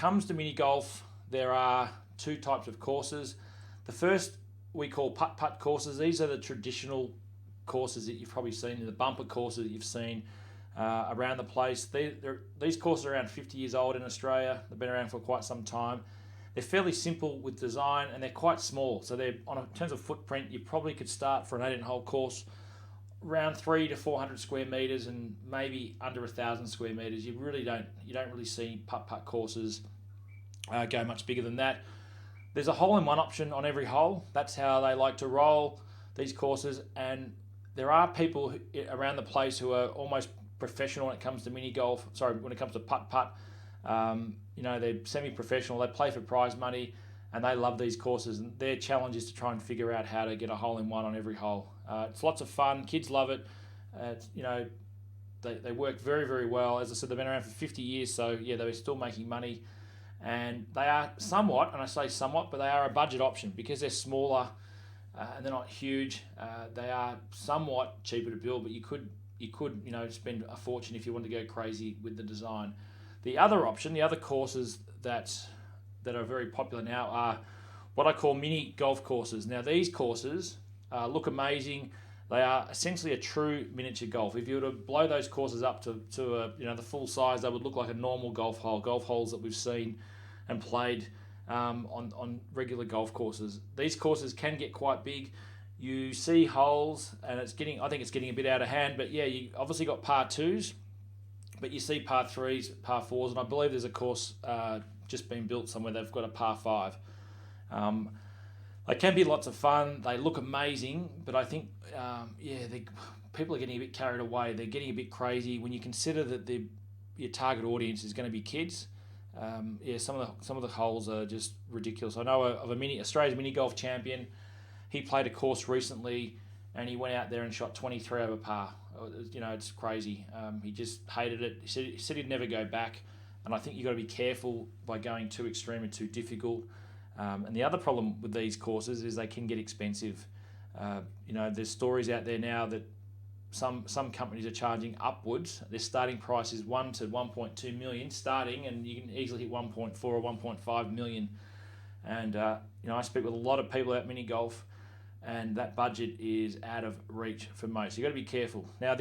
comes to mini golf, there are two types of courses. The first we call putt-putt courses. These are the traditional courses that you've probably seen, the bumper courses that you've seen around the place. These courses are around 50 years old in Australia. They've been around for quite some time. They're fairly simple with design and they're quite small. So they're in terms of footprint, you probably could start for an 18-hole course around 300 to 400 square meters and maybe under 1,000 square meters. You don't really see putt-putt courses go much bigger than that. There's a hole-in-one option on every hole. That's how they like to roll these courses. And there are people around the place who are almost professional when it comes to mini golf. Sorry, when it comes to putt-putt. They're semi-professional. They play for prize money, and they love these courses. And their challenge is to try and figure out how to get a hole-in-one on every hole. It's lots of fun. Kids love it. They work very, very well. As I said, they've been around for 50 years, so yeah, they're still making money. And they are somewhat, and I say somewhat, but they are a budget option because they're smaller and they're not huge. They are somewhat cheaper to build, but you could spend a fortune if you want to go crazy with the design. The other option, the other courses that are very popular now are what I call mini golf courses. Now these courses look amazing. They are essentially a true miniature golf. If you were to blow those courses up to the full size, they would look like a normal golf holes that we've seen and played on regular golf courses. These courses can get quite big. You see holes, and I think it's getting a bit out of hand. But yeah, you obviously got par twos, but you see par threes, par fours, and I believe there's a course just been built somewhere. They've got a par five. They can be lots of fun. They look amazing, but I think people are getting a bit carried away. They're getting a bit crazy when you consider that your target audience is going to be kids. Some of the holes are just ridiculous. I know of Australia's mini golf champion. He played a course recently, and he went out there and shot 23 over par. It's crazy. He just hated it. He said he'd never go back, and I think you've got to be careful by going too extreme and too difficult. And the other problem with these courses is they can get expensive. There's stories out there now that some companies are charging upwards. Their starting price is 1 to 1.2 million starting, and you can easily hit 1.4 or 1.5 million. And I speak with a lot of people at mini golf, and that budget is out of reach for most. You've got to be careful. Now,